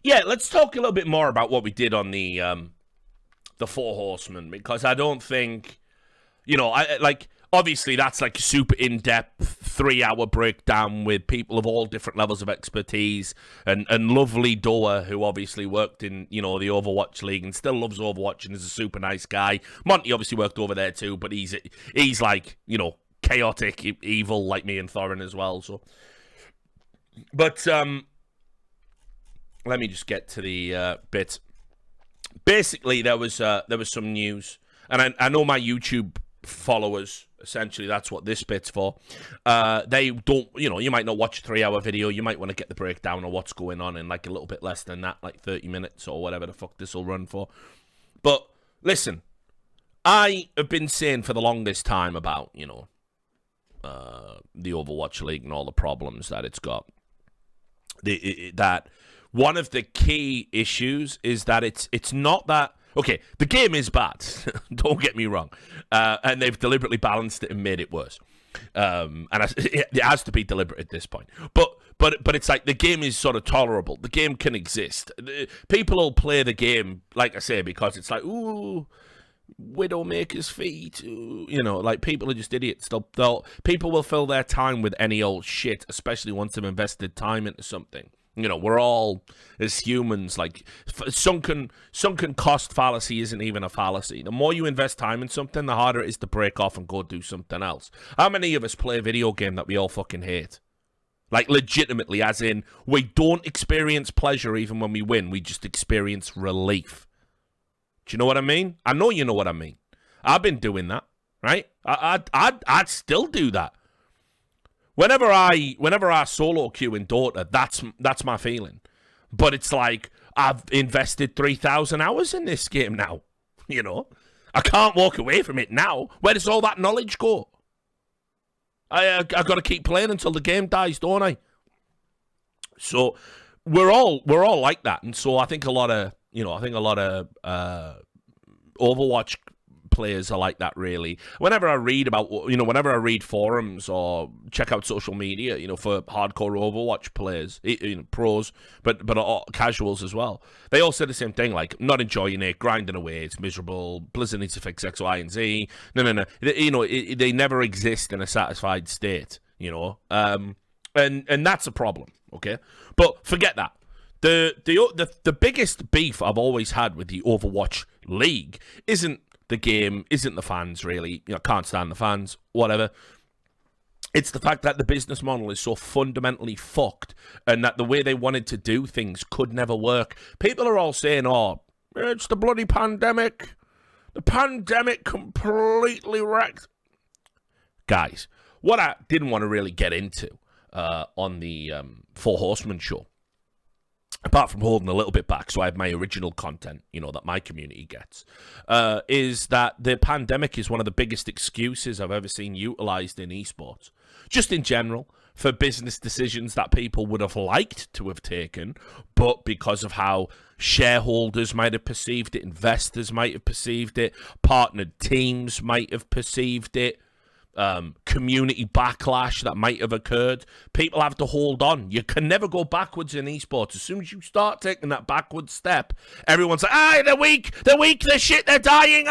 Yeah, let's talk a little bit more about what we did on the Four Horsemen, because I don't think, I like, obviously that's like a super in-depth 3-hour breakdown with people of all different levels of expertise, and lovely Doa, who obviously worked in, the Overwatch League and still loves Overwatch and is a super nice guy. Monty obviously worked over there too, but he's like, chaotic, evil like me and Thorin as well. So, but let me just get to the bit. Basically, there was some news, and I know my YouTube followers, essentially that's what this bit's for. They don't, you might not watch a 3-hour video, you might want to get the breakdown of what's going on in like a little bit less than that, like 30 minutes or whatever the fuck this will run for. But listen, I have been saying for the longest time about, the Overwatch League and all the problems that it's got. That one of the key issues is that it's not that. Okay, the game is bad. Don't get me wrong, and they've deliberately balanced it and made it worse. And it has to be deliberate at this point. But it's like the game is sort of tolerable. The game can exist. People will play the game, like I say, because it's like, ooh, Widowmaker's feet. Ooh, like people are just idiots. People will fill their time with any old shit, especially once they've invested time into something. We're all, as humans, like, sunken cost fallacy isn't even a fallacy. The more you invest time in something, the harder it is to break off and go do something else. How many of us play a video game that we all fucking hate? Like, legitimately, as in, we don't experience pleasure even when we win. We just experience relief. Do you know what I mean? I know you know what I mean. I've been doing that, right? I'd still do that. Whenever I solo queue in Dota, that's my feeling. But it's like, I've invested 3,000 hours in this game now. I can't walk away from it now. Where does all that knowledge go? I got to keep playing until the game dies, don't I? So we're all like that, and so I think a lot of Overwatch players are like that, really. Whenever I read about, whenever I read forums or check out social media, for hardcore Overwatch players, pros, but casuals as well, they all say the same thing, like, not enjoying it, grinding away, it's miserable, Blizzard needs to fix X, Y, and Z. No. They never exist in a satisfied state, and that's a problem, okay? But forget that. The biggest beef I've always had with the Overwatch League isn't the game, isn't the fans, really. Can't stand the fans, whatever. It's the fact that the business model is so fundamentally fucked, and that the way they wanted to do things could never work. People are all saying, oh, it's the bloody pandemic. The pandemic completely wrecked. Guys, what I didn't want to really get into on the Four Horsemen show, apart from holding a little bit back so I have my original content, that my community gets, is that the pandemic is one of the biggest excuses I've ever seen utilized in esports. Just in general, for business decisions that people would have liked to have taken, but because of how shareholders might have perceived it, investors might have perceived it, partnered teams might have perceived it, community backlash that might have occurred, people have to hold on. You can never go backwards in esports. As soon as you start taking that backward step, everyone's like, they're weak, they're shit, they're dying.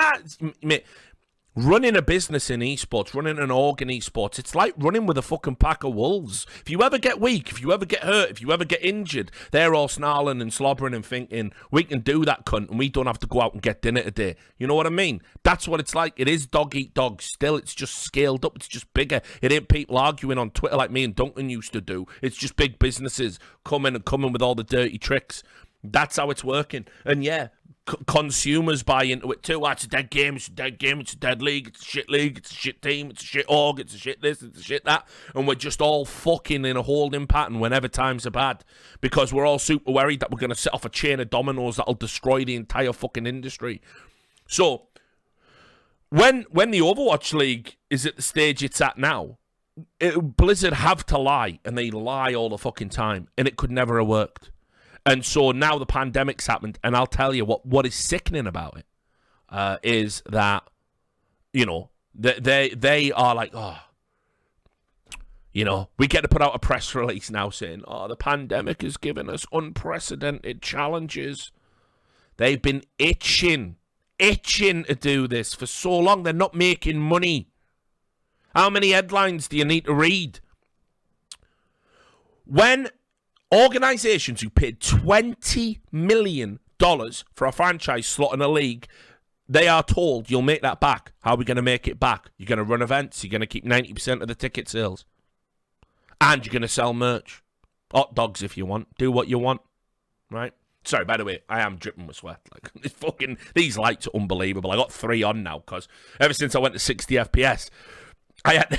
Running a business in esports, running an org in esports, it's like running with a fucking pack of wolves. If you ever get weak, if you ever get hurt, if you ever get injured, they're all snarling and slobbering and thinking, we can do that, cunt, and we don't have to go out and get dinner today. You know what I mean? That's what it's like. It is dog eat dog. Still, it's just scaled up. It's just bigger. It ain't people arguing on Twitter like me and Duncan used to do. It's just big businesses coming with all the dirty tricks. That's how it's working. And yeah, consumers buy into it too. It's a dead game, it's a dead game, it's a dead league, it's a shit league, it's a shit team, it's a shit org, it's a shit this, it's a shit that. And we're just all fucking in a holding pattern whenever times are bad, because we're all super worried that we're going to set off a chain of dominoes that'll destroy the entire fucking industry. So, when the Overwatch League is at the stage it's at now, Blizzard have to lie, and they lie all the fucking time, and it could never have worked. And so now the pandemic's happened, and I'll tell you what is sickening about it is that, they are like, oh, You know, we get to put out a press release now saying, oh, the pandemic has given us unprecedented challenges. They've been itching to do this for so long. They're not making money. How many headlines do you need to read? When organizations who paid $20 million for a franchise slot in a league, they are told, you'll make that back. How are we going to make it back? You're going to run events. You're going to keep 90% of the ticket sales. And you're going to sell merch. Hot dogs if you want. Do what you want. Right? Sorry, by the way, I am dripping with sweat. Like, these lights are unbelievable. I got 3 on now because ever since I went to 60 FPS, I had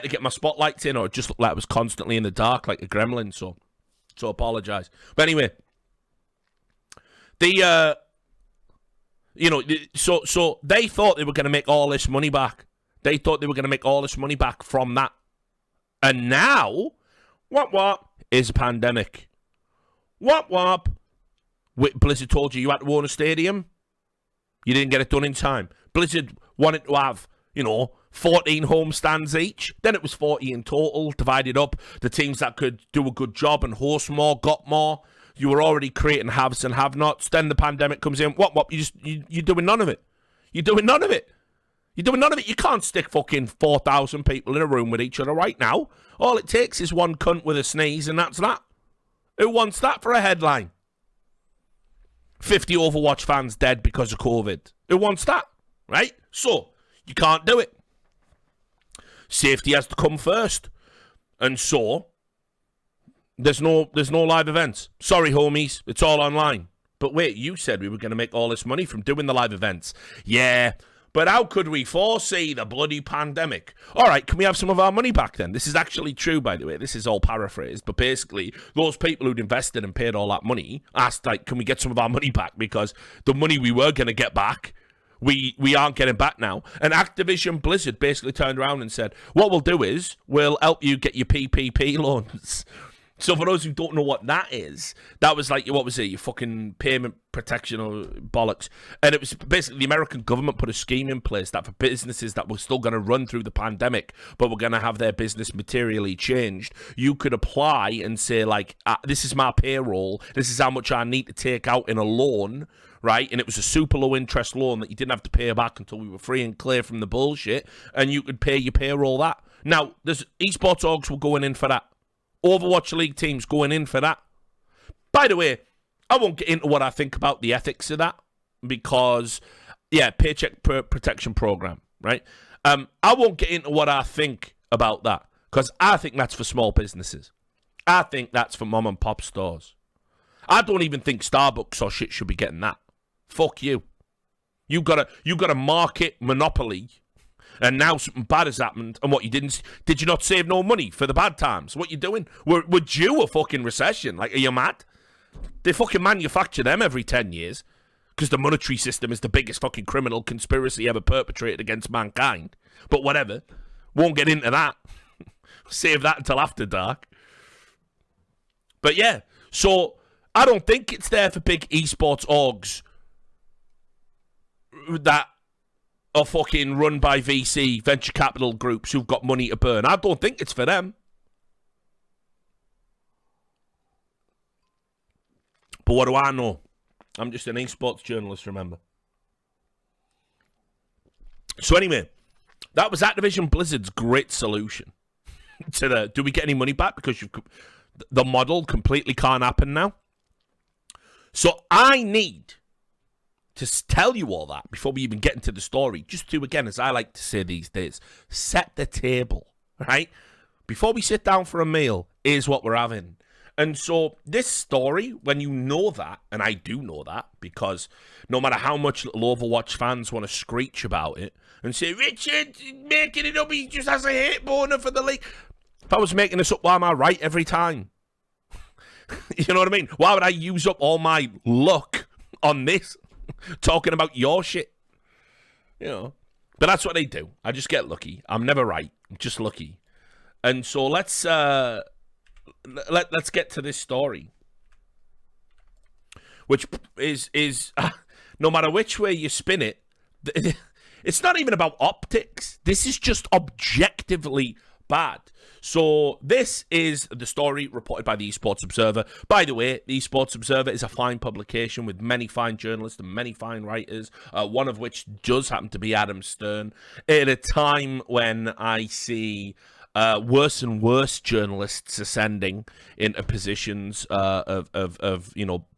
to get my spotlights in, or it just looked like I was constantly in the dark like a gremlin. So apologize. But anyway, so they thought they were going to make all this money back. They thought they were going to make all this money back from that. And now, what is a pandemic? What? Blizzard told you had to own a stadium. You didn't get it done in time. Blizzard wanted to have, 14 home stands each. Then it was 40 in total, divided up. The teams that could do a good job and host more got more. You were already creating haves and have-nots. Then the pandemic comes in. What? You're doing none of it. You're doing none of it. You can't stick fucking 4,000 people in a room with each other right now. All it takes is one cunt with a sneeze, and that's that. Who wants that for a headline? 50 Overwatch fans dead because of COVID. Who wants that? Right? So, you can't do it. Safety has to come first. And so, there's no live events. Sorry, homies. It's all online. But wait, you said we were going to make all this money from doing the live events. Yeah, but how could we foresee the bloody pandemic? All right, can we have some of our money back then? This is actually true, by the way. This is all paraphrased. But basically, those people who'd invested and paid all that money asked, like, can we get some of our money back? Because the money we were going to get back, we aren't getting back now. And Activision Blizzard basically turned around and said, what we'll do is we'll help you get your PPP loans. So for those who don't know what that is, that was like, what was it, your fucking payment protection or bollocks. And it was basically the American government put a scheme in place that for businesses that were still going to run through the pandemic, but were going to have their business materially changed, you could apply and say, like, this is my payroll, this is how much I need to take out in a loan, right? And it was a super low interest loan that you didn't have to pay back until we were free and clear from the bullshit, and you could pay your payroll that. Now, there's esports orgs were going in for that. Overwatch League teams going in for that. By the way, I won't get into what I think about the ethics of that because, yeah, paycheck protection program, right? I won't get into what I think about that because I think that's for small businesses. I think that's for mom and pop stores. I don't even think Starbucks or shit should be getting that. Fuck you. You got a market monopoly. And now something bad has happened, and what you did you not save no money for the bad times? What you doing? We're due a fucking recession. Like, are you mad? They fucking manufacture them every 10 years because the monetary system is the biggest fucking criminal conspiracy ever perpetrated against mankind. But whatever. Won't get into that. Save that until after dark. But yeah, so I don't think it's there for big esports orgs that are fucking run by VC, venture capital groups who've got money to burn. I don't think it's for them. But what do I know? I'm just an esports journalist, remember. So anyway, that was Activision Blizzard's great solution to the, do we get any money back? Because the model completely can't happen now. So I need to tell you all that before we even get into the story, just to, again, as I like to say these days, set the table, right? Before we sit down for a meal, here's what we're having. And so this story, when you know that, and I do know that, because no matter how much little Overwatch fans want to screech about it and say, Richard, making it up, he just has a hate boner for the league. If I was making this up, why am I right every time? You know what I mean? Why would I use up all my luck on this? Talking about your shit, you know, but that's what they do. I just get lucky. I'm never right. I'm just lucky. And so let's get to this story, which is no matter which way you spin it, It's not even about optics. This is just objectively bad. So this is the story reported by the Esports Observer. By the way, the Esports Observer is a fine publication with many fine journalists and many fine writers, one of which does happen to be Adam Stern, at a time when I see worse and worse journalists ascending into positions of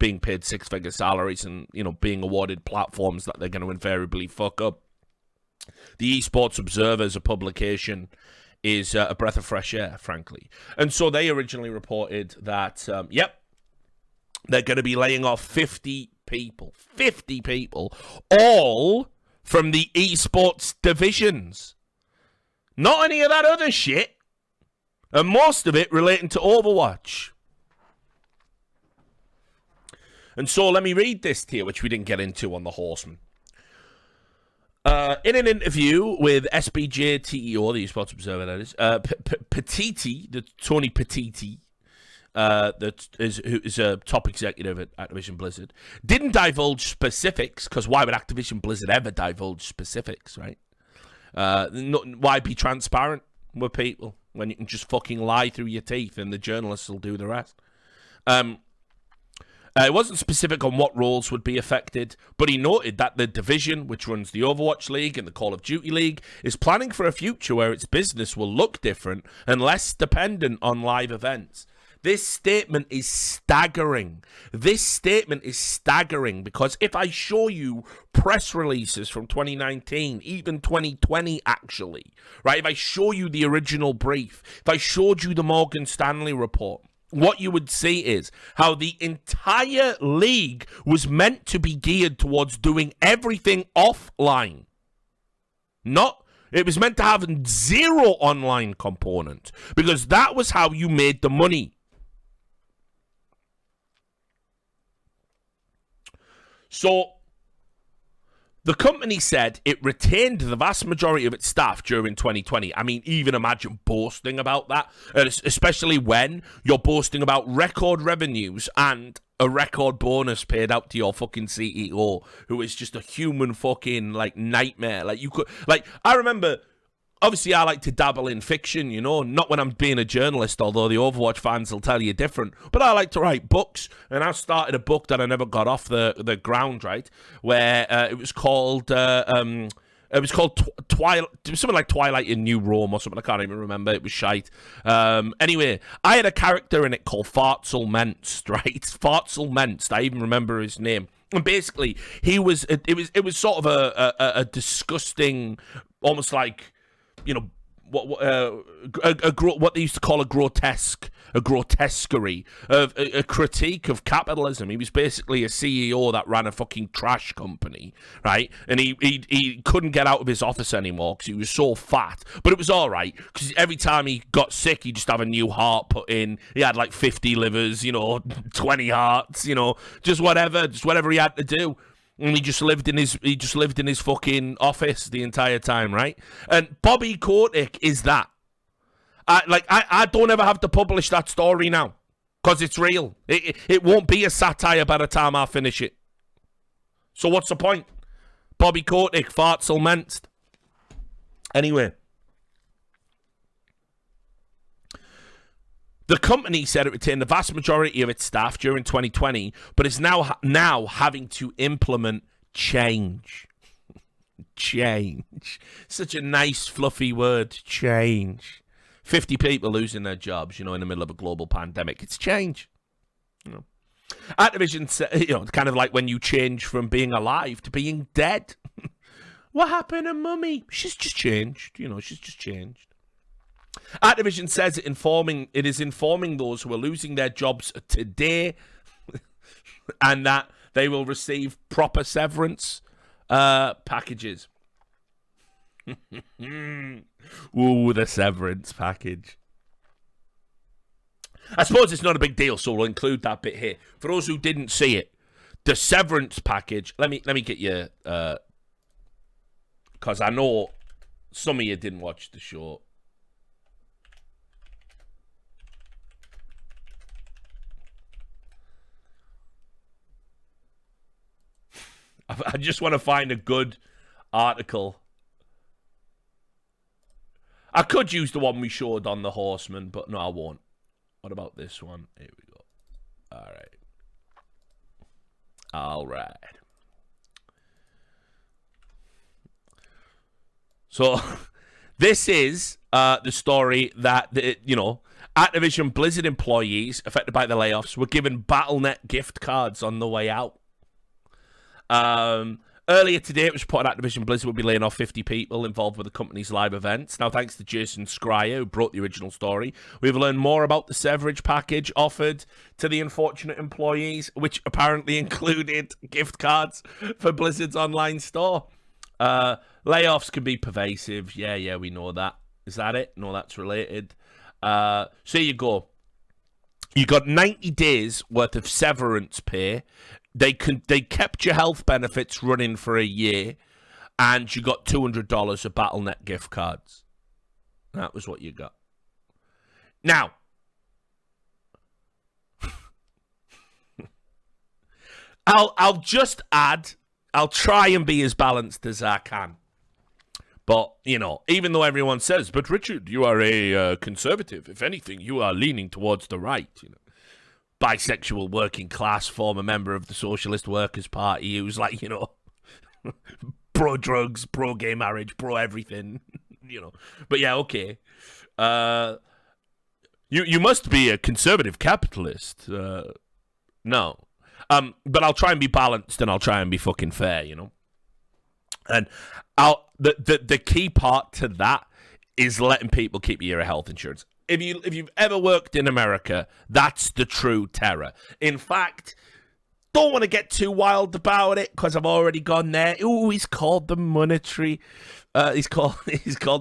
being paid six-figure salaries and being awarded platforms that they're going to invariably fuck up. The Esports Observer as a publication is a breath of fresh air, frankly. And so they originally reported that, they're going to be laying off 50 people, all from the esports divisions. Not any of that other shit, and most of it relating to Overwatch. And so let me read this to you, which we didn't get into on the Horseman. In an interview with SBJ TEO, the Esports Observer, that is, Petiti, Tony Petiti, who is a top executive at Activision Blizzard, didn't divulge specifics, because why would Activision Blizzard ever divulge specifics, right? Why be transparent with people when you can just fucking lie through your teeth and the journalists will do the rest? It wasn't specific on what roles would be affected, but he noted that the division, which runs the Overwatch League and the Call of Duty League, is planning for a future where its business will look different and less dependent on live events. This statement is staggering. Because if I show you press releases from 2019, even 2020 actually, right? If I show you the original brief, if I showed you the Morgan Stanley report, what you would see is how the entire league was meant to be geared towards doing everything offline. It was meant to have zero online component, because that was how you made the money. So the company said it retained the vast majority of its staff during 2020. I mean, even imagine boasting about that, especially when you're boasting about record revenues and a record bonus paid out to your fucking CEO, who is just a human fucking, nightmare. I remember... Obviously, I like to dabble in fiction, not when I'm being a journalist, although the Overwatch fans will tell you different. But I like to write books, and I started a book that I never got off the ground, right? Where it was called Twilight, something like Twilight in New Rome or something. I can't even remember. It was shite. Anyway, I had a character in it called Fartsel Menst, right? Fartsel Menst. I even remember his name. And basically, it was sort of a disgusting, almost like, what they used to call a grotesquerie of a critique of capitalism. He was basically a CEO that ran a fucking trash company, right? And he couldn't get out of his office anymore because he was so fat. But it was all right, because every time he got sick, he'd just have a new heart put in. He had 50 livers, 20 hearts, just whatever he had to do. And he just lived in his fucking office the entire time, right? And Bobby Kotick is that. I don't ever have to publish that story now, because it's real. It won't be a satire by the time I finish it. So what's the point? Bobby Kotick, Fartsel Menst. Anyway. The company said it retained the vast majority of its staff during 2020, but is now having to implement change. Change. Such a nice, fluffy word, change. 50 people losing their jobs, in the middle of a global pandemic. It's change. Activision said, kind of like when you change from being alive to being dead. What happened to Mummy? She's just changed. She's just changed. Activision says it is informing those who are losing their jobs today and that they will receive proper severance packages. Ooh, the severance package. I suppose it's not a big deal, so we'll include that bit here. For those who didn't see it, the severance package, let me get you, because I know some of you didn't watch the show. I just want to find a good article I could use the one we showed on the Horseman, but no, I won't. What about this one? Here we go. All right. So this is the story that, Activision Blizzard employees affected by the layoffs were given Battle.net gift cards on the way out. Earlier today, it was reported Activision Blizzard would be laying off 50 people involved with the company's live events. Now, thanks to Jason Schreier, who brought the original story, we've learned more about the severance package offered to the unfortunate employees, which apparently included gift cards for Blizzard's online store. Layoffs can be pervasive. Yeah, we know that. Is that it? No, that's related. So here you go. You got 90 days worth of severance pay. They kept your health benefits running for a year, and you got $200 of Battle.net gift cards. That was what you got. Now, I'll just add, I'll try and be as balanced as I can. But, even though everyone says, but Richard, you are a conservative. If anything, you are leaning towards the right, bisexual working class, former member of the Socialist Workers' Party, who's like, pro drugs, pro gay marriage, pro everything, But yeah, okay. You must be a conservative capitalist. No. But I'll try and be balanced, and I'll try and be fucking fair, And the key part to that is letting people keep your health insurance. If you've ever worked in America, that's the true terror. In fact, don't want to get too wild about it because I've already gone there. Ooh, he's called the monetary. He's called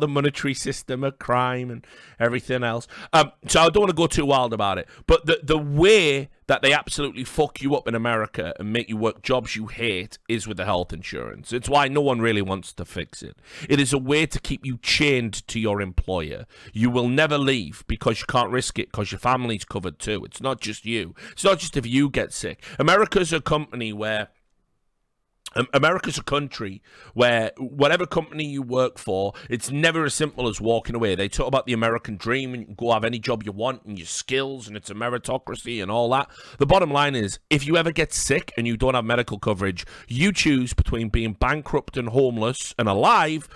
the monetary system a crime and everything else. So I don't want to go too wild about it. But the way that they absolutely fuck you up in America and make you work jobs you hate is with the health insurance. It's why no one really wants to fix it. It is a way to keep you chained to your employer. You will never leave because you can't risk it because your family's covered too. It's not just you. It's not just if you get sick. America's a country where whatever company you work for, it's never as simple as walking away. They talk about the American dream and you can go have any job you want and your skills and it's a meritocracy and all that. The bottom line is, if you ever get sick and you don't have medical coverage, you choose between being bankrupt and homeless and alive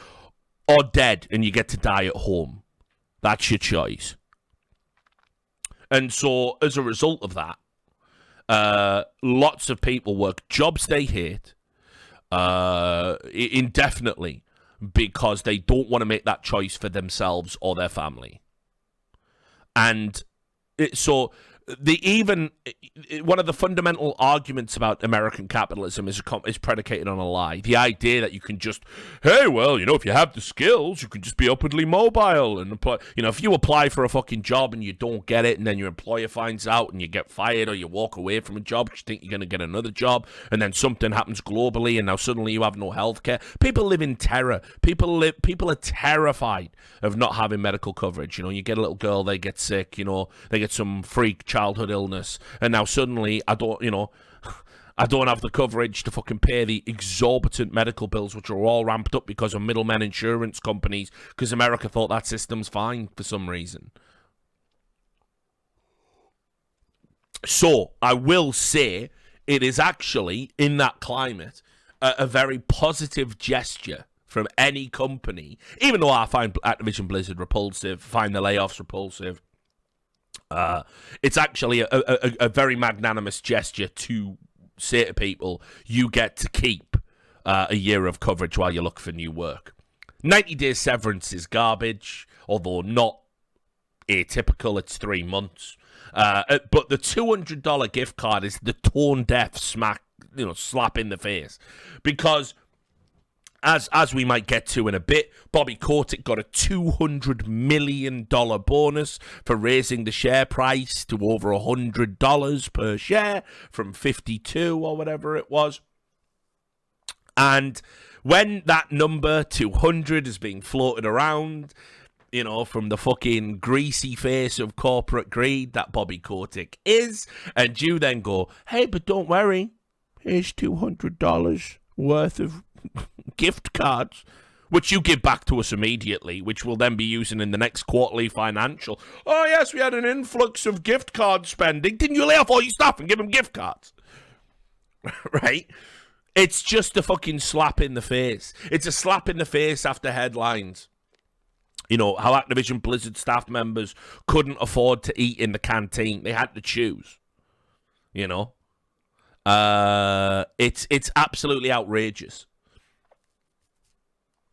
or dead and you get to die at home. That's your choice. And so as a result of that, lots of people work jobs they hate indefinitely because they don't want to make that choice for themselves or their family. And one of the fundamental arguments about American capitalism is predicated on a lie. The idea that you can just, if you have the skills, you can just be upwardly mobile and apply. If you apply for a fucking job and you don't get it, and then your employer finds out and you get fired or you walk away from a job because you think you're going to get another job, and then something happens globally and now suddenly you have no health care. People live in terror. People are terrified of not having medical coverage. You get a little girl, they get sick, they get some freak childhood illness, and now suddenly I don't have the coverage to fucking pay the exorbitant medical bills, which are all ramped up because of middlemen insurance companies, because America thought that system's fine for some reason. So I will say it is actually, in that climate, a very positive gesture from any company, even though I find Activision Blizzard repulsive, find the layoffs repulsive. It's actually a very magnanimous gesture to say to people, you get to keep a year of coverage while you look for new work. 90-day severance is garbage, although not atypical. It's 3 months. But the $200 gift card is the tone-deaf slap in the face. Because as we might get to in a bit, Bobby Kotick got a $200 million bonus for raising the share price to over $100 per share from 52 or whatever it was. And when that number 200 is being floated around, from the fucking greasy face of corporate greed that Bobby Kotick is, and you then go, hey, but don't worry, here's $200 worth of gift cards. which you give back to us immediately, which we'll then be using in the next quarterly financial. Oh, yes, we had an influx of gift card spending. Didn't you lay off all your staff and give them gift cards? Right? It's just a fucking slap in the face. It's a slap in the face after headlines. You know, how Activision Blizzard staff members couldn't afford to eat in the canteen. They had to choose. You know? It's absolutely outrageous.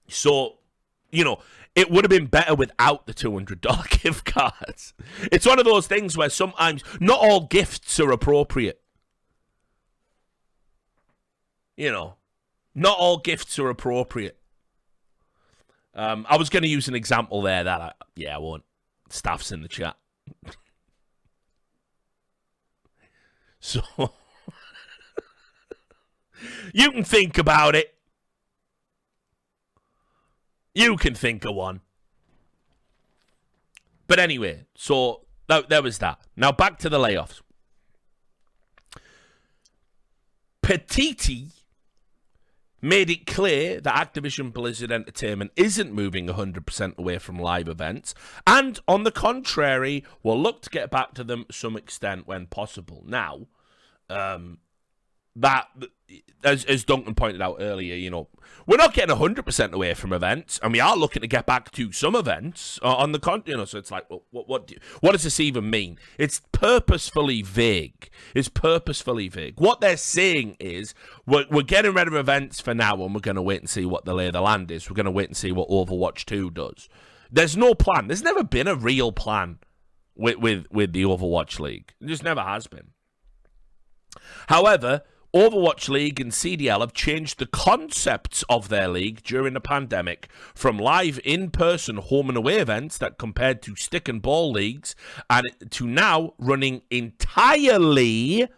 So, you know, it would have been better without the $200 gift cards. It's one of those things where sometimes not all gifts are appropriate. You know, not all gifts are appropriate. I was going to use an example there that I won't. Staff's in the chat. So, you can think about it. You can think of one. But anyway, so there was that. Now back to the layoffs. Kotick made it clear that Activision Blizzard Entertainment isn't moving 100% away from live events, and on the contrary, will look to get back to them to some extent when possible. Now, that, as Duncan pointed out earlier, you know, we're not getting 100% away from events, and we are looking to get back to some events on the you know. So it's like, well, what does this even mean? It's purposefully vague. It's purposefully vague. What they're saying is we're getting rid of events for now, and we're going to wait and see what the lay of the land is. We're going to wait and see what Overwatch 2 does. There's no plan. There's never been a real plan with the Overwatch League. There just never has been. However, Overwatch League and CDL have changed the concepts of their league during the pandemic from live in-person home and away events that compared to stick and ball leagues and to now running entirely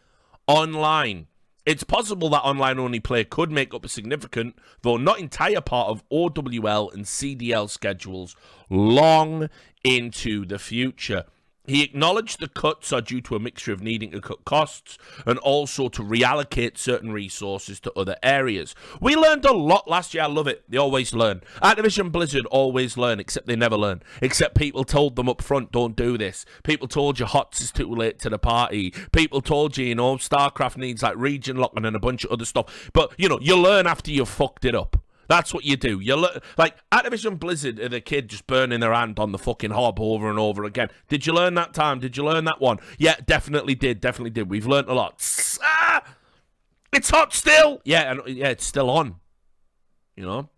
online. It's possible that online-only play could make up a significant, though not entire, part of OWL and CDL schedules long into the future. He acknowledged the cuts are due to a mixture of needing to cut costs and also to reallocate certain resources to other areas. We learned a lot last year. I love it. They always learn. Activision Blizzard always learn, except they never learn. Except people told them up front, don't do this. People told you HOTS is too late to the party. People told you, you know, StarCraft needs like region locking and a bunch of other stuff. But, you know, you learn after you've fucked it up. That's what you do. You like Activision Blizzard are the kid just burning their hand on the fucking hob over and over again. Did you learn that time? Did you learn that one? Yeah, definitely did. Definitely did. We've learned a lot. It's hot still. Yeah, it's still on. You know?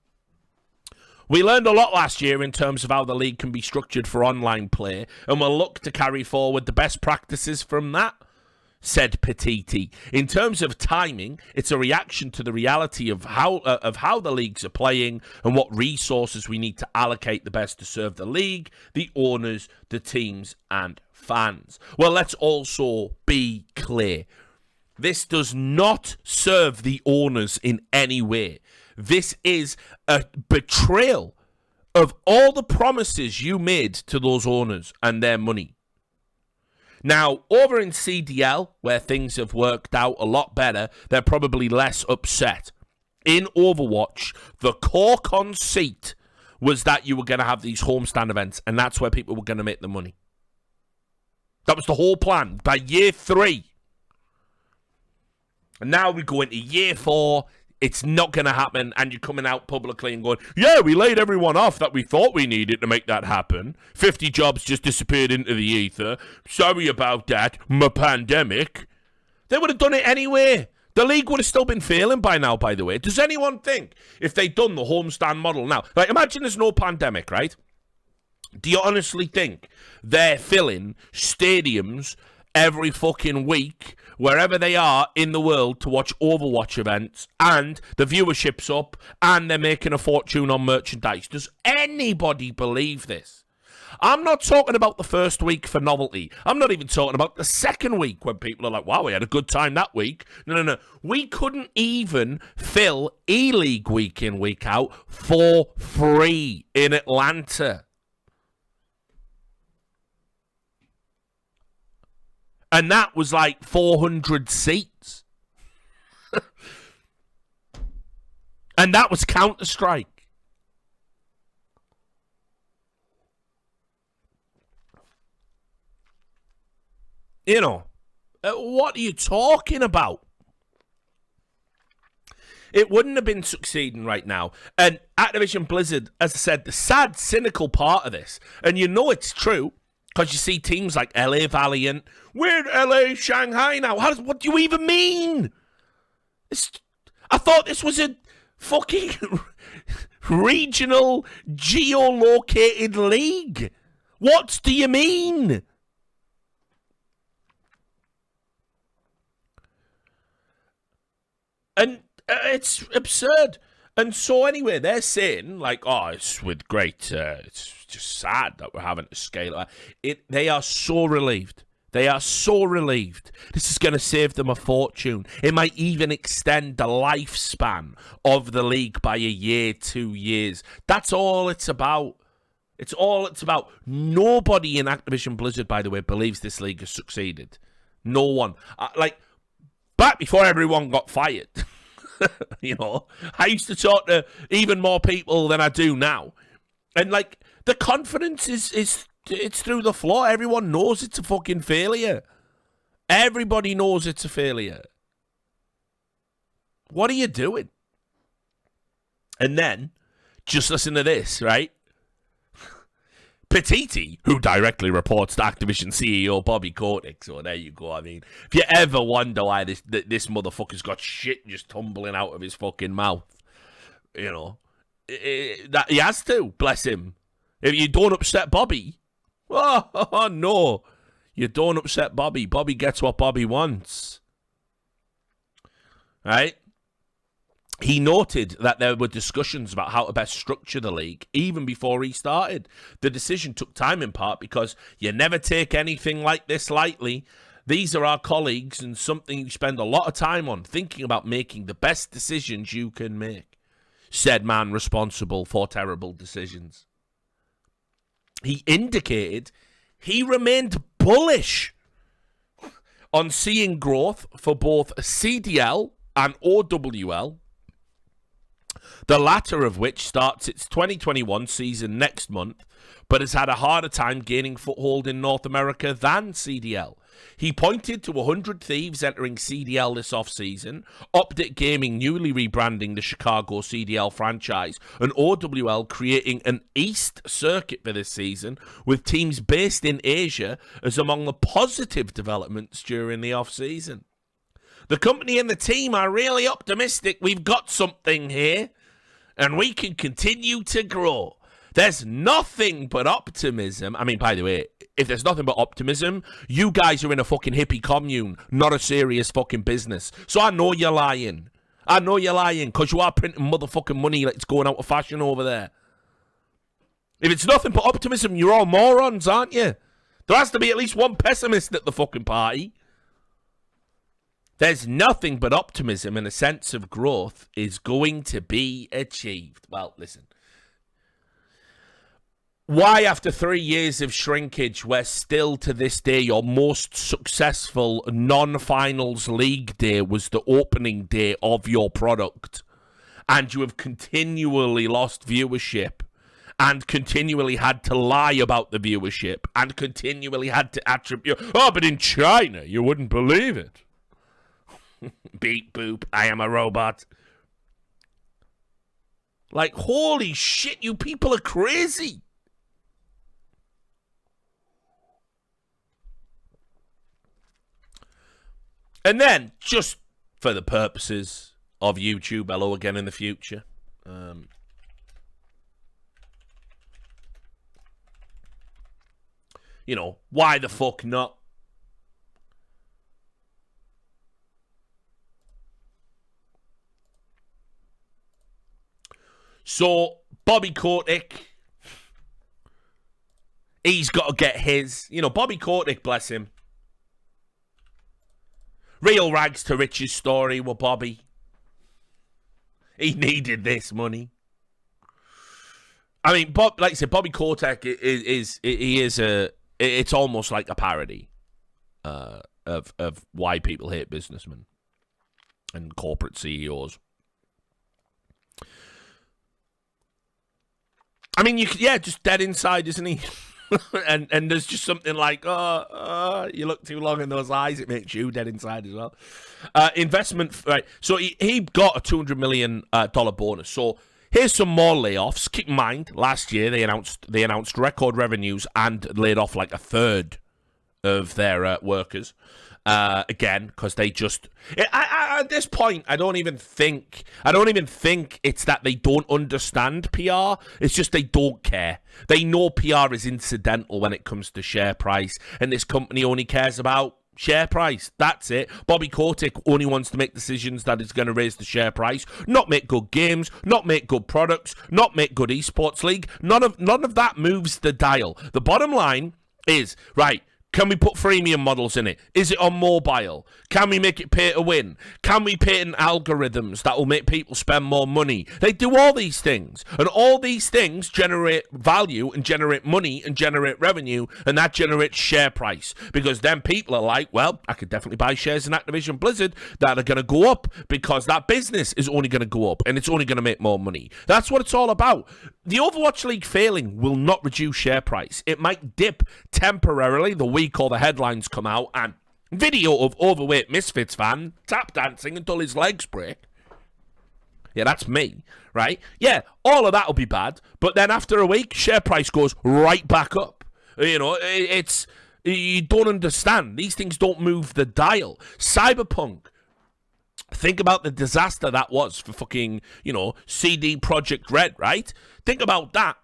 We learned a lot last year in terms of how the league can be structured for online play, and we'll look to carry forward the best practices from that, said Kotick. In terms of timing, it's a reaction to the reality of how the leagues are playing and what resources we need to allocate the best to serve the league, the owners, the teams, and fans. Well, let's also be clear. This does not serve the owners in any way. This is a betrayal of all the promises you made to those owners and their money. Now, over in CDL, where things have worked out a lot better, they're probably less upset. In Overwatch, the core conceit was that you were going to have these homestand events, and that's where people were going to make the money. That was the whole plan by year 3. And now we go into year 4. It's not going to happen, and you're coming out publicly and going, yeah, we laid everyone off that we thought we needed to make that happen. 50 jobs just disappeared into the ether. Sorry about that. My pandemic. They would have done it anyway. The league would have still been failing by now, by the way. Does anyone think if they'd done the homestand model now? Like, imagine there's no pandemic, right? Do you honestly think they're filling stadiums every fucking week wherever they are in the world to watch Overwatch events, and the viewership's up, and they're making a fortune on merchandise? Does anybody believe this? I'm not talking about the first week for novelty. I'm not even talking about the second week when people are like, wow, we had a good time that week. No. We couldn't even fill E-League week in, week out for free in Atlanta. And that was like 400 seats. And that was Counter-Strike. What are you talking about? It wouldn't have been succeeding right now. And Activision Blizzard, as I said, the sad, cynical part of this, and it's true, because you see teams like LA Valiant, we're LA Shanghai now. What do you even mean? I thought this was a fucking regional, geolocated league. What do you mean? And it's absurd. And so anyway, they're saying, like, it's with great, it's just sad that we're having to scale it. They are so relieved. They are so relieved. This is going to save them a fortune. It might even extend the lifespan of the league by a year, 2 years. That's all it's about. It's all it's about. Nobody in Activision Blizzard, by the way, believes this league has succeeded. No one. Back before everyone got fired. I used to talk to even more people than I do now. And, the confidence is it's through the floor. Everyone knows it's a fucking failure. Everybody knows it's a failure. What are you doing? And then, just listen to this, right? Petiti, who directly reports to Activision CEO Bobby Kotick. So there you go. I mean, if you ever wonder why this motherfucker's got shit just tumbling out of his fucking mouth, that he has to, bless him. If you don't upset Bobby, no, you don't upset Bobby. Bobby gets what Bobby wants, right? He noted that there were discussions about how to best structure the league even before he started. The decision took time in part because you never take anything like this lightly. These are our colleagues and something you spend a lot of time on, thinking about making the best decisions you can make, said man responsible for terrible decisions. He indicated he remained bullish on seeing growth for both CDL and OWL, the latter of which starts its 2021 season next month, but has had a harder time gaining foothold in North America than CDL. He pointed to 100 Thieves entering CDL this off-season, Optic Gaming newly rebranding the Chicago CDL franchise, and OWL creating an East circuit for this season, with teams based in Asia as among the positive developments during the off-season. The company and the team are really optimistic we've got something here, and we can continue to grow. There's nothing but optimism. I mean, by the way, if there's nothing but optimism, you guys are in a fucking hippie commune, not a serious fucking business. So I know you're lying. I know you're lying, because you are printing motherfucking money like it's going out of fashion over there. If it's nothing but optimism, you're all morons, aren't you? There has to be at least one pessimist at the fucking party. There's nothing but optimism, and a sense of growth is going to be achieved. Well, listen. Why, after 3 years of shrinkage, where still to this day your most successful non-finals league day was the opening day of your product, and you have continually lost viewership, and continually had to lie about the viewership, and continually had to attribute, but in China, you wouldn't believe it. Beep boop, I am a robot. Like, holy shit, you people are crazy. And then, just for the purposes of YouTube, hello again in the future. Why the fuck not? So, Bobby Kotick, he's got to get his. Bobby Kotick, bless him. Real rags to riches story with Bobby. He needed this money. I mean, like I said, Bobby Kotick it's almost like a parody of why people hate businessmen and corporate CEOs. I mean, just dead inside, isn't he? and there's just something like, you look too long in those eyes, it makes you dead inside as well. Investment, right? So he got a $200 million dollar bonus. So here's some more layoffs. Keep in mind, last year they announced record revenues and laid off like a third of their workers. Again, because they just at this point, I don't even think it's that they don't understand PR. It's just they don't care. They know PR is incidental when it comes to share price, and this company only cares about share price. That's it. Bobby Kotick only wants to make decisions that is going to raise the share price, not make good games, not make good products, not make good esports league. None of that moves the dial. The bottom line is, right, can we put freemium models in it? Is it on mobile? Can we make it pay to win? Can we put in algorithms that will make people spend more money? They do all these things. And all these things generate value and generate money and generate revenue, and that generates share price. Because then people are like, well, I could definitely buy shares in Activision Blizzard that are going to go up because that business is only going to go up and it's only going to make more money. That's what it's all about. The Overwatch League failing will not reduce share price. It might dip temporarily the week all the headlines come out and video of overweight Misfits fan tap dancing until his legs break. Yeah, that's me, right? Yeah, all of that will be bad, but then after a week, share price goes right back up. You know, it's you don't understand. These things don't move the dial. Cyberpunk. Think about the disaster that was for fucking, CD Projekt Red, right? Think about that.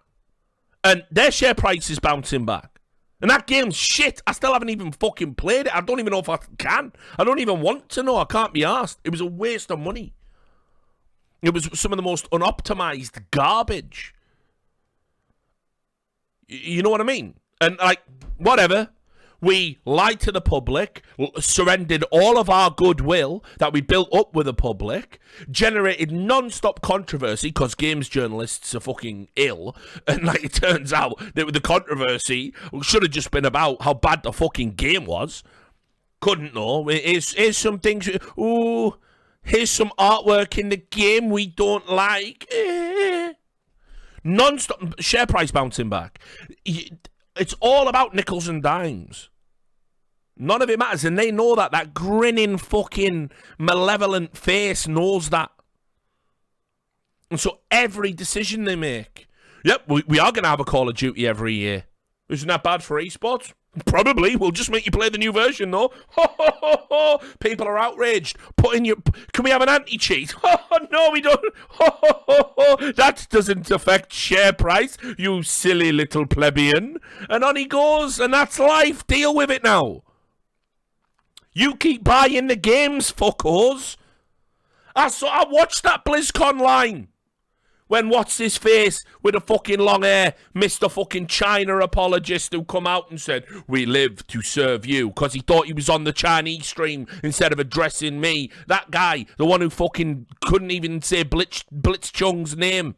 And their share price is bouncing back. And that game's shit. I still haven't even fucking played it. I don't even know if I can. I don't even want to know. I can't be asked. It was a waste of money. It was some of the most unoptimized garbage. You know what I mean? And, whatever. We lied to the public, surrendered all of our goodwill that we built up with the public, generated non-stop controversy because games journalists are fucking ill, and it turns out that the controversy should have just been about how bad the fucking game was. Couldn't know. Here's some things. Ooh, here's some artwork in the game we don't like. Non-stop share price bouncing back. It's all about nickels and dimes. None of it matters, and they know that. That grinning fucking malevolent face knows that. And so every decision they make, yep, we are going to have a Call of Duty every year. Isn't that bad for esports? Probably. We'll just make you play the new version, though. Ho, ho, ho, ho. People are outraged. Can we have an anti-cheat? Oh, no, we don't. Ho, ho, ho, ho. That doesn't affect share price, you silly little plebeian. And on he goes, and that's life. Deal with it now. You keep buying the games, fuckos. I watched that BlizzCon line. When what's his face with a fucking long hair, Mr. fucking China apologist who come out and said, we live to serve you, because he thought he was on the Chinese stream instead of addressing me. That guy, the one who fucking couldn't even say Blitzchung's name.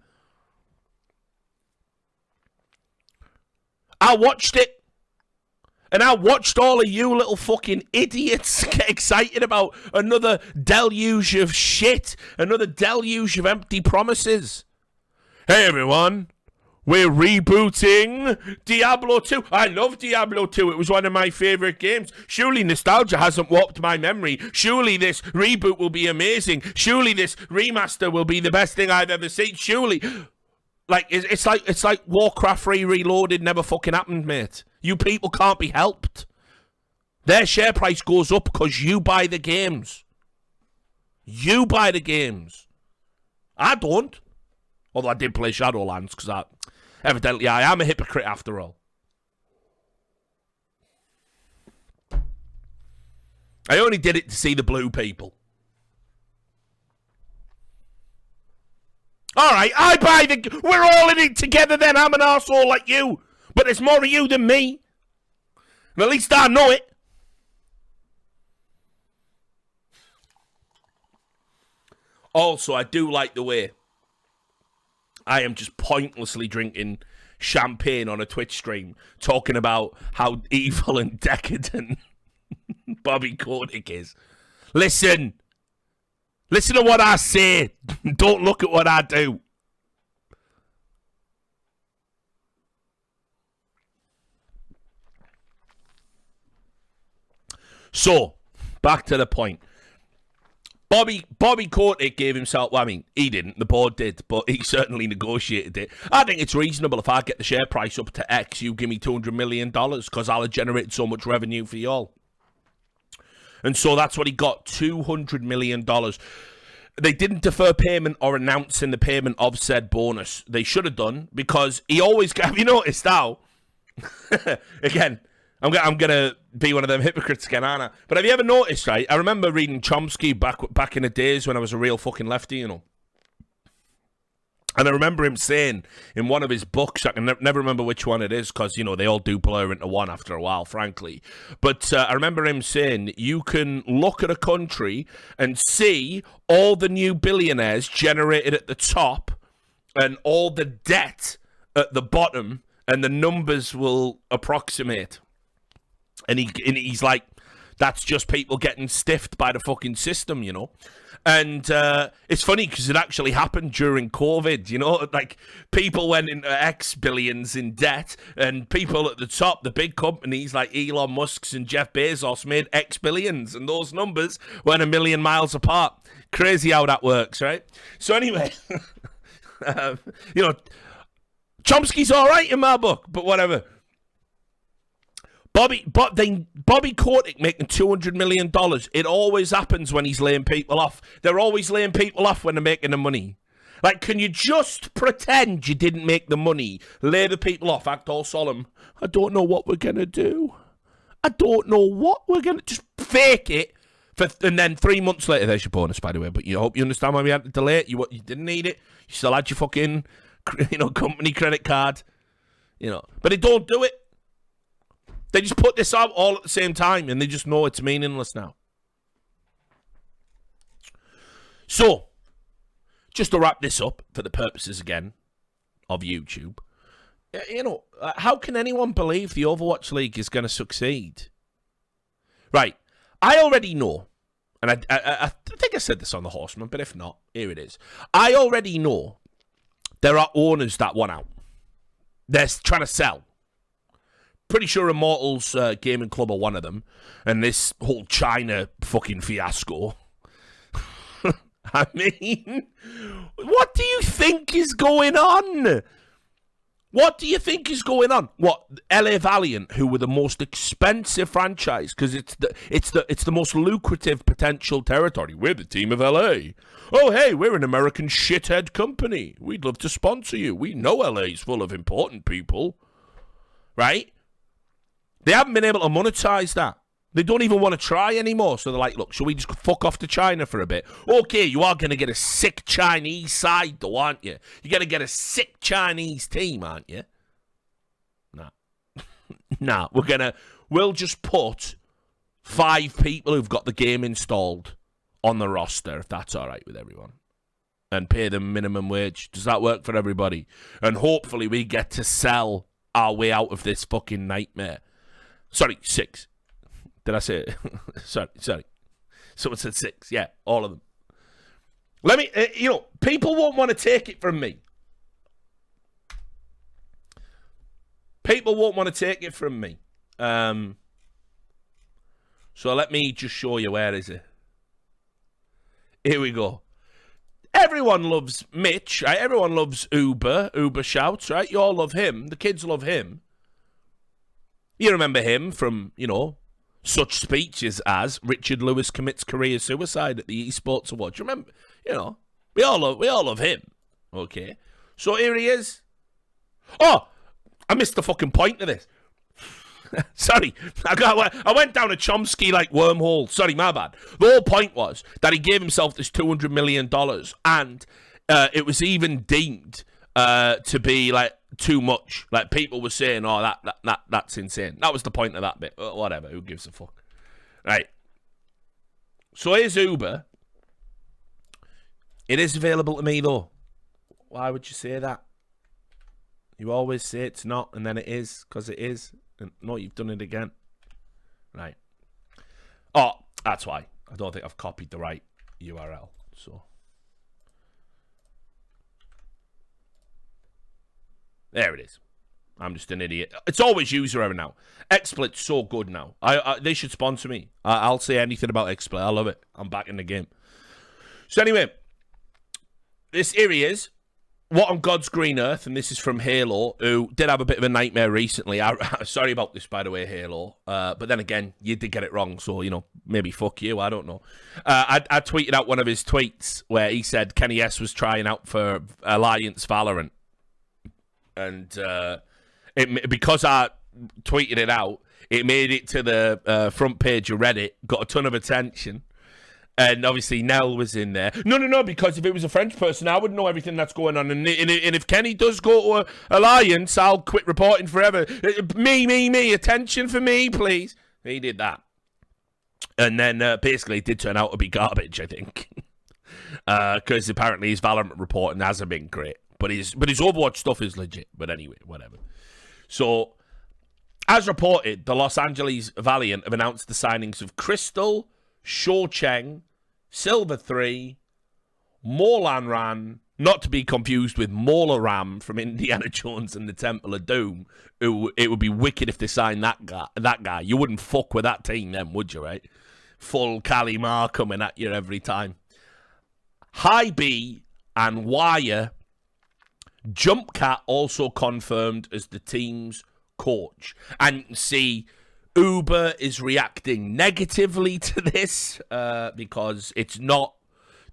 I watched it. And I watched all of you little fucking idiots get excited about another deluge of shit, another deluge of empty promises. Hey everyone, we're rebooting Diablo 2. I love Diablo 2. It was one of my favourite games. Surely nostalgia hasn't warped my memory. Surely this reboot will be amazing. Surely this remaster will be the best thing I've ever seen. Surely. It's like Warcraft 3 Reloaded never fucking happened, mate. You people can't be helped. Their share price goes up because you buy the games. You buy the games. I don't. Although I did play Shadowlands because evidently I am a hypocrite after all. I only did it to see the blue people. All right, we're all in it together then. I'm an arsehole like you. But there's more of you than me. And at least I know it. Also, I do like the way I am just pointlessly drinking champagne on a Twitch stream, talking about how evil and decadent Bobby Kotick is. Listen to what I say. Don't look at what I do. So, back to the point. Bobby Kotick gave himself, well, I mean, he didn't, the board did, but he certainly negotiated it. I think it's reasonable if I get the share price up to X, you give me $200 million because I'll have generated so much revenue for y'all. And so that's what he got, $200 million. They didn't defer payment or announce in the payment of said bonus. They should have done, because he always, have you noticed how? Again, I'm gonna be one of them hypocrites again, aren't I? But have you ever noticed, right? I remember reading Chomsky back in the days when I was a real fucking lefty, you know. And I remember him saying in one of his books, I can never remember which one it is, because, you know, they all do blur into one after a while, frankly. But I remember him saying, you can look at a country and see all the new billionaires generated at the top and all the debt at the bottom, and the numbers will approximate. And he's like, that's just people getting stiffed by the fucking system, you know? And it's funny because it actually happened during COVID, you know? Like, people went into X billions in debt, and people at the top, the big companies like Elon Musk's and Jeff Bezos, made X billions, and those numbers went a million miles apart. Crazy how that works, right? So anyway, you know, Chomsky's all right in my book, but whatever. Bobby Kotick making $200 million. It always happens when he's laying people off. They're always laying people off when they're making the money. Like, can you just pretend you didn't make the money, lay the people off, act all solemn? I don't know what we're going to do. I don't know what we're going to... Just fake it. And then 3 months later, there's your bonus, by the way. But you hope you understand why we had to delay it. You didn't need it. You still had your fucking, you know, company credit card. You know. But they don't do it. They just put this out all at the same time, and they just know it's meaningless now. So, just to wrap this up, for the purposes, again, of YouTube, you know, how can anyone believe the Overwatch League is going to succeed? Right, I already know, and I think I said this on The Horseman, but if not, here it is. I already know there are owners that want out. They're trying to sell. Pretty sure Immortals Gaming Club are one of them. And this whole China fucking fiasco. I mean, what do you think is going on? What do you think is going on? What, LA Valiant, who were the most expensive franchise, because it's the most lucrative potential territory. We're the team of LA. Oh, hey, we're an American shithead company. We'd love to sponsor you. We know LA's full of important people. Right? They haven't been able to monetize that. They don't even want to try anymore. So they're like, look, shall we just fuck off to China for a bit? Okay, you are going to get a sick Chinese side, though, aren't you? You're going to get a sick Chinese team, aren't you? Nah. Nah, we'll just put 5 people who've got the game installed on the roster, if that's all right with everyone. And pay them minimum wage. Does that work for everybody? And hopefully we get to sell our way out of this fucking nightmare. Sorry, 6. Did I say it? sorry. Someone said 6. Yeah, all of them. Let me, you know, people won't want to take it from me. People won't want to take it from me. So let me just show you. Where is it? Here we go. Everyone loves Mitch, right? Everyone loves Uber. Uber shouts, right? You all love him. The kids love him. You remember him from, you know, such speeches as Richard Lewis commits career suicide at the Esports Awards. Remember, you know, we all love him. Okay. So here he is. Oh, I missed the fucking point of this. Sorry, I went down a Chomsky like wormhole. Sorry, my bad. The whole point was that he gave himself this $200 million, and it was even deemed to be like too much. Like, people were saying, "Oh, that's insane." That was the point of that bit. Whatever. Who gives a fuck? Right. So here's Uber. It is available to me though. Why would you say that? You always say it's not, and then it is, because it is. And no, you've done it again. Right. Oh, that's why. I don't think I've copied the right URL. So there it is. I'm just an idiot. It's always user error now. XSplit's so good now. They should sponsor me. I'll say anything about XSplit. I love it. I'm back in the game. So anyway, here he is. What on God's green earth? And this is from Halo, who did have a bit of a nightmare recently. Sorry about this, by the way, Halo. But then again, you did get it wrong, so, maybe fuck you. I don't know. I tweeted out one of his tweets where he said Kenny S was trying out for Alliance Valorant. And because I tweeted it out, it made it to the front page of Reddit, got a ton of attention. And obviously Nell was in there. No, because if it was a French person, I would know everything that's going on. And if Kenny does go to Alliance, I'll quit reporting forever. Me, attention for me, please. He did that. And then basically it did turn out to be garbage, I think. Because apparently his Valorant reporting hasn't been great. But his Overwatch stuff is legit. But anyway, whatever. So, as reported, the Los Angeles Valiant have announced the signings of Crystal, Shou Cheng, Silver 3, Morlan Ran, not to be confused with Mauler Ram from Indiana Jones and the Temple of Doom, who it would be wicked if they signed that guy. You wouldn't fuck with that team then, would you, right? Full Kalimar coming at you every time. High B and Wire. Jumpcat also confirmed as the team's coach. And see, Uber is reacting negatively to this because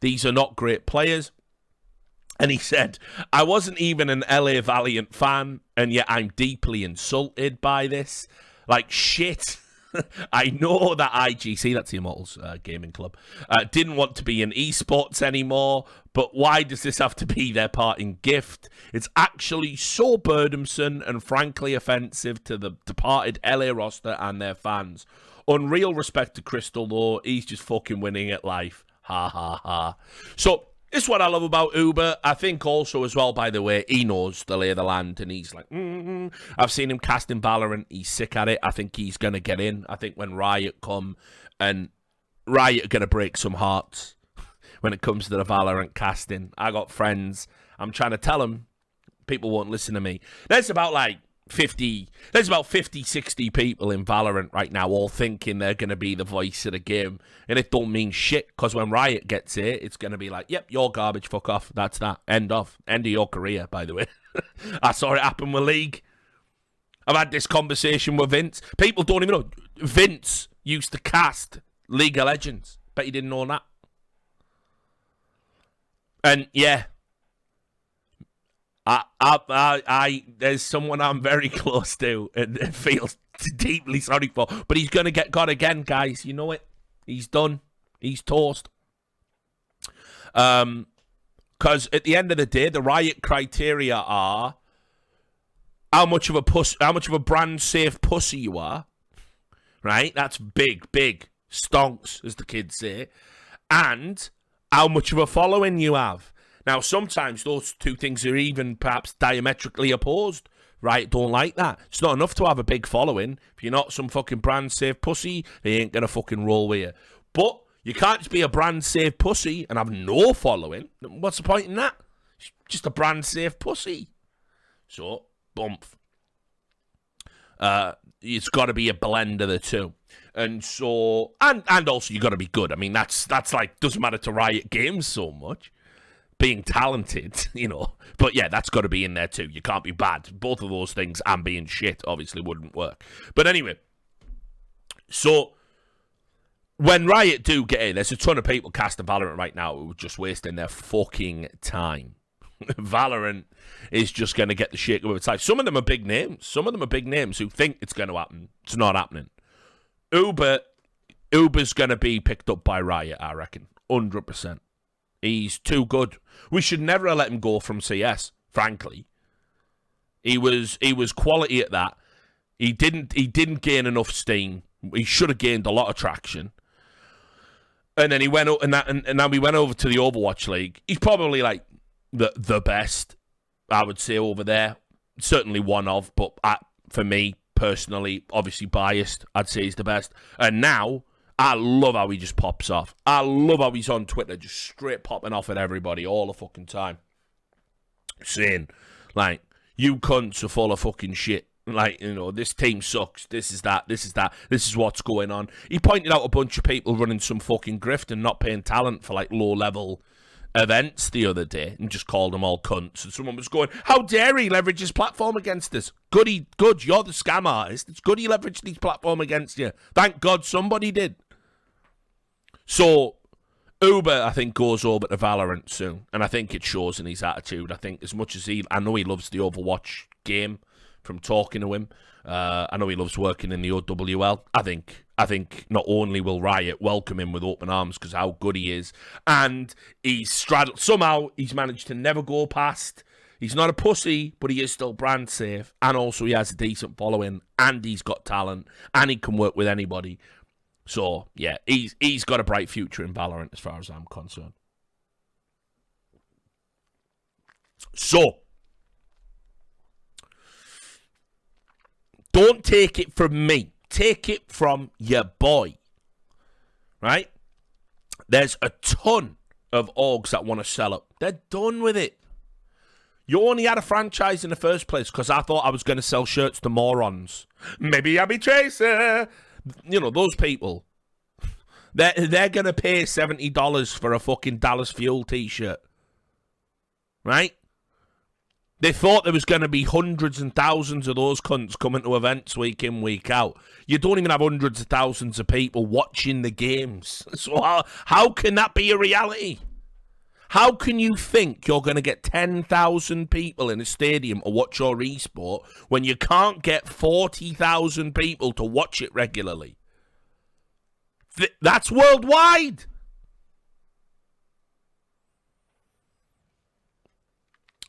these are not great players. And he said, I wasn't even an LA Valiant fan, and yet I'm deeply insulted by this. Like, shit. I know that IGC, that's the Immortals Gaming Club, didn't want to be in esports anymore, but why does this have to be their parting gift? It's actually so burdensome and frankly offensive to the departed LA roster and their fans. Unreal respect to Crystal, though. He's just fucking winning at life. Ha, ha, ha. So, this is what I love about Uber. I think also as well, by the way, he knows the lay of the land, and he's like, I've seen him casting Valorant. He's sick at it. I think he's going to get in. I think when Riot come, and Riot are going to break some hearts when it comes to the Valorant casting. I got friends. I'm trying to tell them. People won't listen to me. There's about 50, 60 people in Valorant right now all thinking they're going to be the voice of the game. And it don't mean shit, because when Riot gets here, it's going to be like, yep, you're garbage, fuck off. That's that. End of your career, by the way. I saw it happen with League. I've had this conversation with Vince. People don't even know. Vince used to cast League of Legends. Bet you didn't know that. And yeah, I there's someone I'm very close to and feels deeply sorry for, but he's gonna get got again, guys. You know it. He's done. He's toast. Because at the end of the day, the Riot criteria are how much of a brand safe pussy you are, right? That's big stonks, as the kids say, and how much of a following you have. Now, sometimes those two things are even perhaps diametrically opposed. Right, don't like that. It's not enough to have a big following. If you're not some fucking brand safe pussy, they ain't gonna fucking roll with you. But you can't just be a brand safe pussy and have no following. What's the point in that? It's just a brand safe pussy. So, bump. It's got to be a blend of the two. And so, and also you got to be good. I mean, that's like, doesn't matter to Riot Games so much. Being talented, But yeah, that's got to be in there too. You can't be bad. Both of those things and being shit obviously wouldn't work. But anyway, so when Riot do get in, there's a ton of people casting Valorant right now who are just wasting their fucking time. Valorant is just going to get the shake of its life. Some of them are big names. Some of them are big names who think it's going to happen. It's not happening. Uber's going to be picked up by Riot, I reckon. 100%. He's too good. We should never have let him go from CS, frankly. He was quality at that. He didn't gain enough steam. He should have gained a lot of traction. And then he went and now we went over to the Overwatch League. He's probably like the best, I would say, over there. Certainly one of, but for me personally, obviously biased, I'd say he's the best. And now I love how he just pops off. I love how he's on Twitter, just straight popping off at everybody all the fucking time. Saying, like, You cunts are full of fucking shit. Like, this team sucks. This is that. This is what's going on. He pointed out a bunch of people running some fucking grift and not paying talent for, like, low-level events the other day and just called them all cunts. And someone was going, how dare he leverage his platform against us? Good, you're the scam artist. It's good he leveraged his platform against you. Thank God somebody did. So, Uber, I think, goes over to Valorant soon. And I think it shows in his attitude. I think as much as I know he loves the Overwatch game, from talking to him. I know he loves working in the OWL. I think not only will Riot welcome him with open arms because how good he is, and somehow he's managed to never go past. He's not a pussy, but he is still brand safe, and also he has a decent following, and he's got talent, and he can work with anybody. So yeah, he's got a bright future in Valorant as far as I'm concerned. So, don't take it from me. Take it from your boy. Right? There's a ton of orgs that want to sell up. They're done with it. You only had a franchise in the first place because I thought I was going to sell shirts to morons. Maybe I'll be Tracer. Those people. They're going to pay $70 for a fucking Dallas Fuel t-shirt. Right? They thought there was going to be hundreds and thousands of those cunts coming to events week in, week out. You don't even have hundreds of thousands of people watching the games. So how can that be a reality? How can you think you're going to get 10,000 people in a stadium to watch your esport when you can't get 40,000 people to watch it regularly? That's worldwide.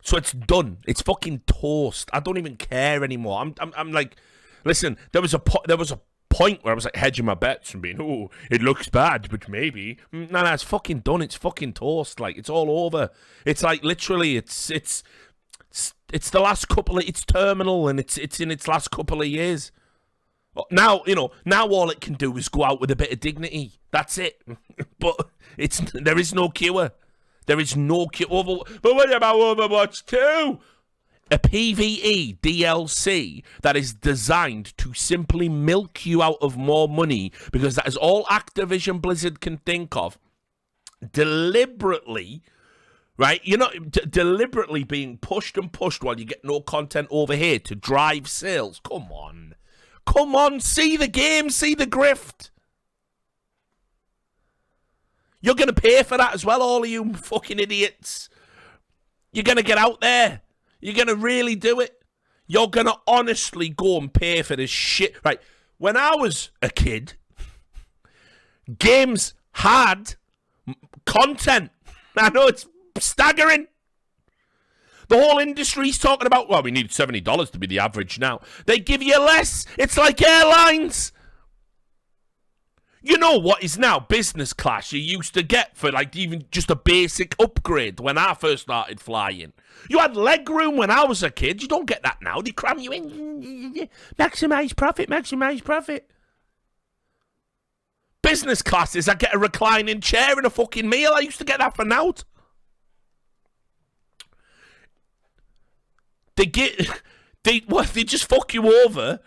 So it's done. It's fucking toast. I don't even care anymore. I'm like, listen. There was a point where I was like hedging my bets and being, oh, it looks bad, but maybe. No, it's fucking done. It's fucking toast. Like it's all over. It's like literally, it's the last couple of. It's terminal and it's in its last couple of years. Now now all it can do is go out with a bit of dignity. That's it. But there is no cure. There is no cure. But what about Overwatch 2? A PvE DLC that is designed to simply milk you out of more money because that is all Activision Blizzard can think of. Deliberately, right? Deliberately being pushed and pushed while you get no content over here to drive sales. Come on. Come on. See the game. See the grift. You're going to pay for that as well, all of you fucking idiots. You're going to get out there. You're going to really do it. You're going to honestly go and pay for this shit. Right, when I was a kid, games had content. I know it's staggering. The whole industry's talking about, well, we need $70 to be the average now. They give you less. It's like airlines. You know what is now business class you used to get for like even just a basic upgrade when I first started flying. You had leg room when I was a kid. You don't get that now. They cram you in. Maximise profit, maximise profit. Business classes, I get a reclining chair and a fucking meal. I used to get that for nout. They just fuck you over,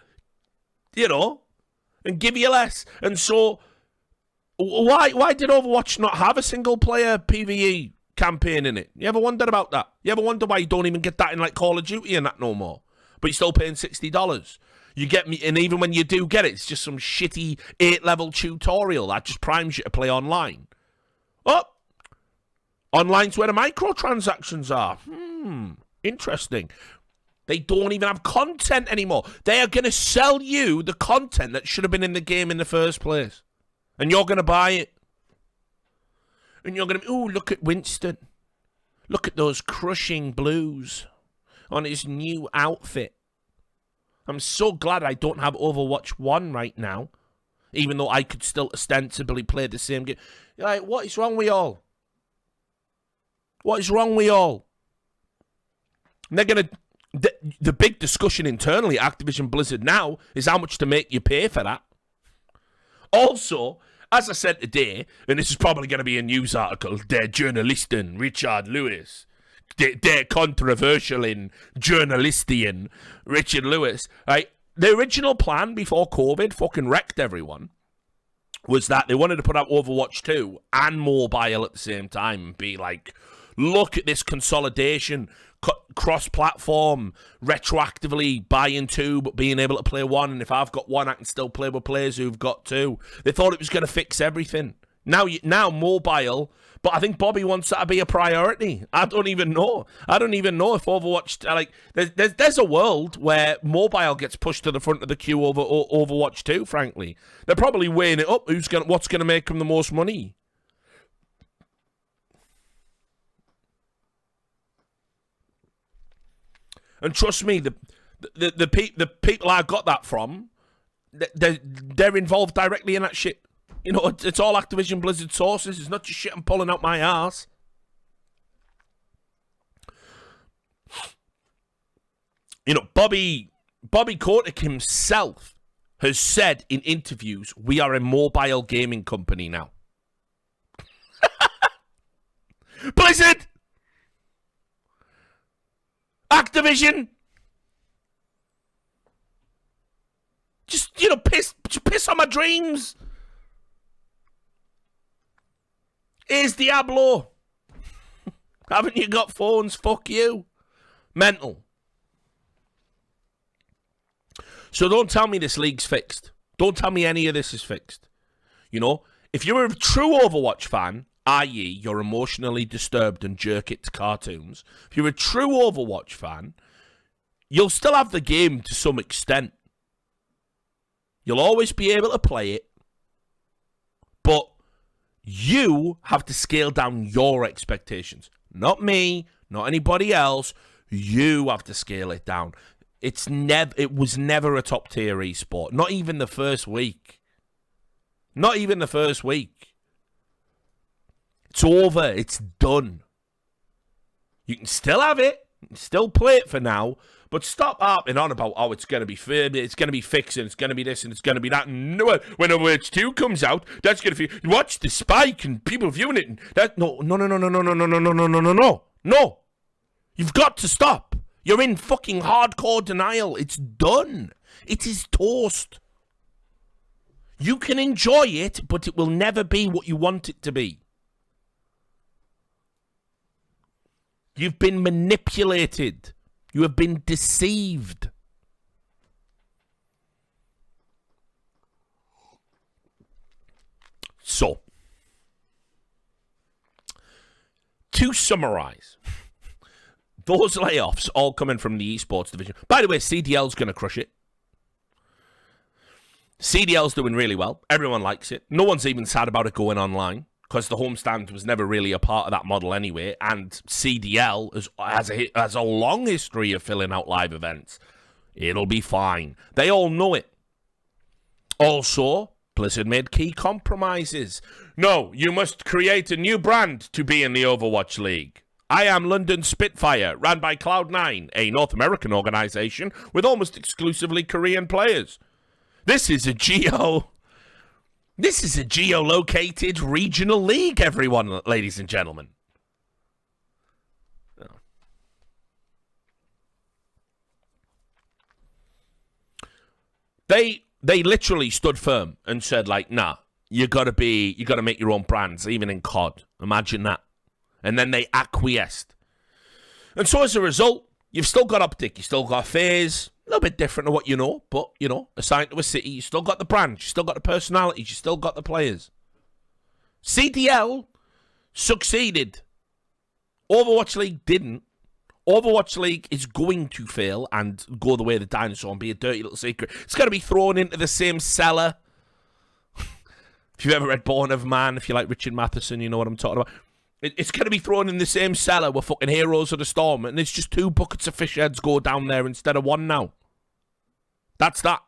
and give you less. And so, why did Overwatch not have a single-player PvE campaign in it? You ever wondered about that? You ever wonder why you don't even get that in like Call of Duty and that no more? But you're still paying $60. You get me, and even when you do get it, it's just some shitty 8-level tutorial that just primes you to play online. Oh, online's where the microtransactions are. Interesting. They don't even have content anymore. They are going to sell you the content that should have been in the game in the first place. And you're going to buy it. And you're going to, ooh, look at Winston. Look at those crushing blues on his new outfit. I'm so glad I don't have Overwatch 1 right now. Even though I could still ostensibly play the same game. You're like, what is wrong with y'all? What is wrong with y'all? And they're going to... The big discussion internally at Activision Blizzard now is how much to make you pay for that. Also, as I said today, and this is probably going to be a news article, der Journalisten Richard Lewis they're controversial in journalistian Richard Lewis, right? The original plan before COVID fucking wrecked everyone was that they wanted to put out Overwatch 2 and mobile at the same time and be like, look at this consolidation, cross-platform, retroactively buying 2 but being able to play 1, and if I've got 1 I can still play with players who've got 2. They thought it was going to fix everything. Now mobile, but I think Bobby wants that to be a priority. I don't even know if Overwatch, like, there's a world where mobile gets pushed to the front of the queue over Overwatch 2, frankly. They're probably weighing it up, what's going to make them the most money. And trust me, the people I got that from, they're involved directly in that shit. You know, it's all Activision Blizzard sources. It's not just shit I'm pulling out my ass. You know, Bobby Kotick himself has said in interviews, we are a mobile gaming company now. Blizzard! Activision! Just, you know, piss on my dreams. Here's Diablo. Haven't you got phones? Fuck you. Mental. So don't tell me this league's fixed. Don't tell me any of this is fixed. You know, if you're a true Overwatch fan, i.e. you're emotionally disturbed and jerk it to cartoons, if you're a true Overwatch fan, you'll still have the game to some extent. You'll always be able to play it, but you have to scale down your expectations. Not me, not anybody else. You have to scale it down. It was never a top tier esport. Not even the first week. Not even the first week. It's over. It's done. You can still have it. You can still play it for now. But stop harping on about, oh, it's going to be fair, it's going to be fixing, it's going to be this, and it's going to be that. No, when Overwatch 2 comes out, that's going to be, watch the spike and people viewing it. And that, no. You've got to stop. You're in fucking hardcore denial. It's done. It is toast. You can enjoy it, but it will never be what you want it to be. You've been manipulated. You have been deceived. So, to summarize, those layoffs all coming from the esports division. By the way, CDL's going to crush it. CDL's doing really well. Everyone likes it. No one's even sad about it going online, because the homestand was never really a part of that model anyway, and CDL has a long history of filling out live events. It'll be fine. They all know it. Also, Blizzard made key compromises. No, you must create a new brand to be in the Overwatch League. I am London Spitfire, ran by Cloud9, a North American organization with almost exclusively Korean players. This is a geolocated regional league, everyone, ladies and gentlemen. They literally stood firm and said, like, nah, you gotta make your own brands, even in COD. Imagine that. And then they acquiesced. And so as a result, you've still got Optic, you've still got FaZe, a little bit different to what you know, but, you know, assigned to a city, you still got the brand, you still got the personalities, you still got the players. CDL succeeded. Overwatch League didn't. Overwatch League is going to fail and go the way of the dinosaur and be a dirty little secret. It's going to be thrown into the same cellar. If you've ever read Born of Man, if you like Richard Matheson, you know what I'm talking about. It's going to be thrown in the same cellar with fucking Heroes of the Storm, and it's just 2 buckets of fish heads go down there instead of 1 now. That's that.